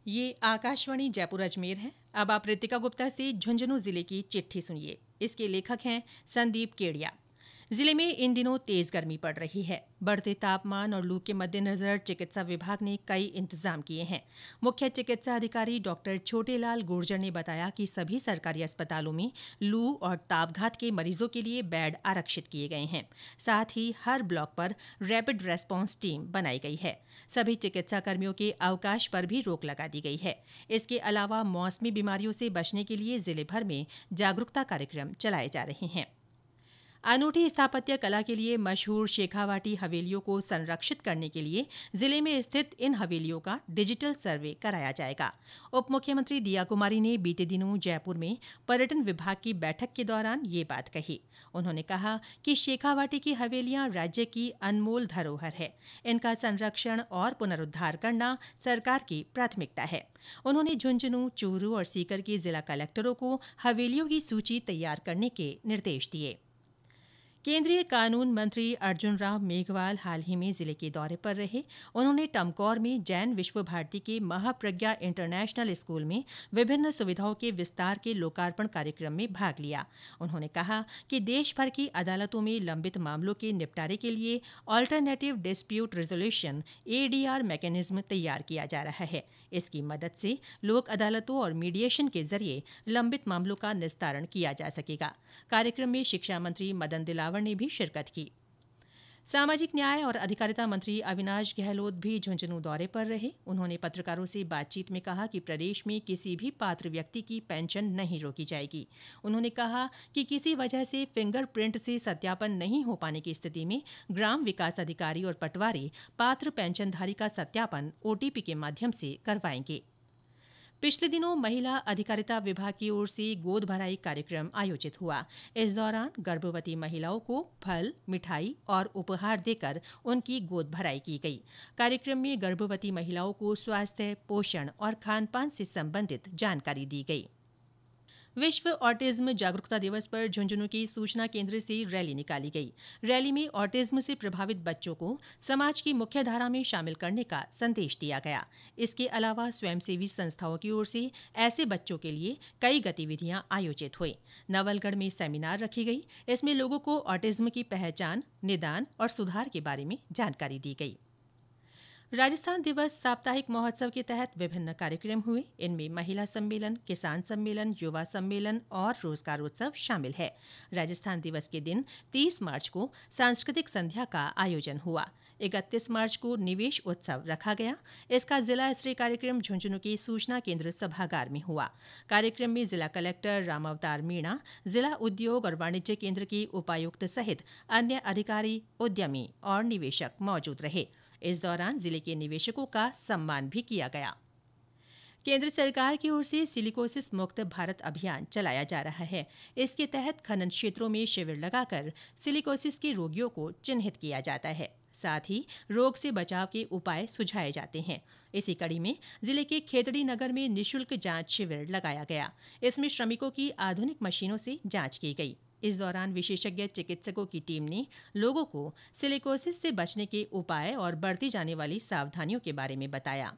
ये आकाशवाणी जयपुर अजमेर है। अब आप रितिका गुप्ता से झुंझुनू जिले की चिट्ठी सुनिए। इसके लेखक हैं संदीप केडिया। जिले में इन दिनों तेज गर्मी पड़ रही है। बढ़ते तापमान और लू के मद्देनजर चिकित्सा विभाग ने कई इंतजाम किए हैं। मुख्य चिकित्सा अधिकारी डॉक्टर छोटेलाल गुर्जर ने बताया कि सभी सरकारी अस्पतालों में लू और तापघात के मरीजों के लिए बेड आरक्षित किए गए हैं। साथ ही हर ब्लॉक पर रैपिड रेस्पॉन्स टीम बनाई गई है। सभी चिकित्सा कर्मियों के अवकाश पर भी रोक लगा दी गई है। इसके अलावा मौसमी बीमारियों से बचने के लिए जिले भर में जागरूकता कार्यक्रम चलाए जा रहे हैं। अनूठी स्थापत्य कला के लिए मशहूर शेखावाटी हवेलियों को संरक्षित करने के लिए जिले में स्थित इन हवेलियों का डिजिटल सर्वे कराया जाएगा। उप मुख्यमंत्री दिया कुमारी ने बीते दिनों जयपुर में पर्यटन विभाग की बैठक के दौरान ये बात कही। उन्होंने कहा कि शेखावाटी की हवेलियां राज्य की अनमोल धरोहर है। इनका संरक्षण और पुनरुद्धार करना सरकार की प्राथमिकता है। उन्होंने झुंझुनू, चूरू और सीकर के जिला कलेक्टरों को हवेलियों की सूची तैयार करने के निर्देश दिए। केंद्रीय कानून मंत्री अर्जुन राम मेघवाल हाल ही में जिले के दौरे पर रहे। उन्होंने टमकौर में जैन विश्व भारती के महाप्रज्ञा इंटरनेशनल स्कूल में विभिन्न सुविधाओं के विस्तार के लोकार्पण कार्यक्रम में भाग लिया। उन्होंने कहा कि देश भर की अदालतों में लंबित मामलों के निपटारे के लिए alternative dispute resolution ADR mechanism तैयार किया जा रहा है। इसकी मदद से लोक अदालतों और मीडिएशन के जरिए लंबित मामलों का निस्तारण किया जा सकेगा। कार्यक्रम में शिक्षा मंत्री मदन दिलावर ने भी शिरकत की। सामाजिक न्याय और अधिकारिता मंत्री अविनाश गहलोत भी झुंझुनू दौरे पर रहे। उन्होंने पत्रकारों से बातचीत में कहा कि प्रदेश में किसी भी पात्र व्यक्ति की पेंशन नहीं रोकी जाएगी। उन्होंने कहा कि किसी वजह से फिंगरप्रिंट से सत्यापन नहीं हो पाने की स्थिति में ग्राम विकास अधिकारी और पटवारी पात्र पेंशनधारी का सत्यापन OTP के माध्यम से करवाएंगे। पिछले दिनों महिला अधिकारिता विभाग की ओर से गोद भराई कार्यक्रम आयोजित हुआ। इस दौरान गर्भवती महिलाओं को फल, मिठाई और उपहार देकर उनकी गोद भराई की गई। कार्यक्रम में गर्भवती महिलाओं को स्वास्थ्य, पोषण और खानपान से संबंधित जानकारी दी गई। विश्व ऑटिज्म जागरूकता दिवस पर झुंझुनू की सूचना केंद्र से रैली निकाली गई। रैली में ऑटिज्म से प्रभावित बच्चों को समाज की मुख्यधारा में शामिल करने का संदेश दिया गया। इसके अलावा स्वयंसेवी संस्थाओं की ओर से ऐसे बच्चों के लिए कई गतिविधियां आयोजित हुई। नवलगढ़ में सेमिनार रखी गई। इसमें लोगों को ऑटिज्म की पहचान, निदान और सुधार के बारे में जानकारी दी गई। राजस्थान दिवस साप्ताहिक महोत्सव के तहत विभिन्न कार्यक्रम हुए। इनमें महिला सम्मेलन, किसान सम्मेलन, युवा सम्मेलन और रोजगारोत्सव शामिल है। राजस्थान दिवस के दिन 30 मार्च को सांस्कृतिक संध्या का आयोजन हुआ। 31 मार्च को निवेश उत्सव रखा गया। इसका जिला स्तरीय कार्यक्रम झुंझुनू के सूचना केंद्र सभागार में हुआ। कार्यक्रम में जिला कलेक्टर रामावतार मीणा, जिला उद्योग और वाणिज्य केंद्र के उपायुक्त सहित अन्य अधिकारी, उद्यमी और निवेशक मौजूद रहे। इस दौरान जिले के निवेशकों का सम्मान भी किया गया। केंद्र सरकार की ओर से सिलिकोसिस मुक्त भारत अभियान चलाया जा रहा है। इसके तहत खनन क्षेत्रों में शिविर लगाकर सिलिकोसिस के रोगियों को चिन्हित किया जाता है। साथ ही रोग से बचाव के उपाय सुझाए जाते हैं। इसी कड़ी में जिले के खेतड़ी नगर में निःशुल्क जांच शिविर लगाया गया। इसमें श्रमिकों की आधुनिक मशीनों से जांच की गई। इस दौरान विशेषज्ञ चिकित्सकों की टीम ने लोगों को सिलिकोसिस से बचने के उपाय और बरती जाने वाली सावधानियों के बारे में बताया।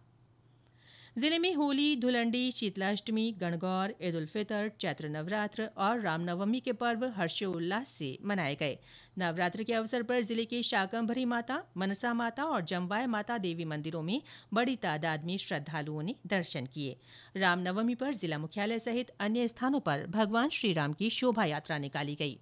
जिले में होली, धुलंडी, शीतलाष्टमी, गणगौर, ईद उल फितर, चैत्र नवरात्र और रामनवमी के पर्व हर्षोल्लास से मनाए गए। नवरात्र के अवसर पर जिले के शाकंभरी माता, मनसा माता और जमवाय माता देवी मंदिरों में बड़ी तादाद में श्रद्धालुओं ने दर्शन किए। रामनवमी पर जिला मुख्यालय सहित अन्य स्थानों पर भगवान श्रीराम की शोभा यात्रा निकाली गई।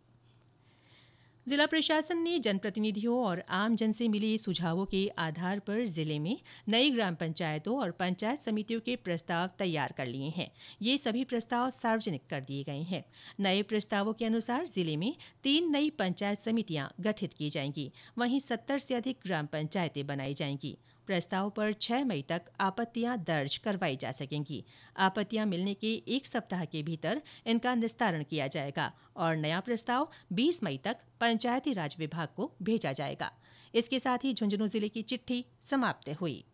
जिला प्रशासन ने जनप्रतिनिधियों और आमजन से मिले सुझावों के आधार पर जिले में नई ग्राम पंचायतों और पंचायत समितियों के प्रस्ताव तैयार कर लिए हैं। ये सभी प्रस्ताव सार्वजनिक कर दिए गए हैं। नए प्रस्तावों के अनुसार जिले में 3 नई पंचायत समितियां गठित की जाएंगी। वहीं 70 से अधिक ग्राम पंचायतें बनाई जाएंगी। प्रस्ताव पर 6 मई तक आपत्तियां दर्ज करवाई जा सकेंगी। आपत्तियां मिलने के 1 सप्ताह के भीतर इनका निस्तारण किया जाएगा और नया प्रस्ताव 20 मई तक पंचायती राज विभाग को भेजा जाएगा। इसके साथ ही झुंझुनू जिले की चिट्ठी समाप्त हुई।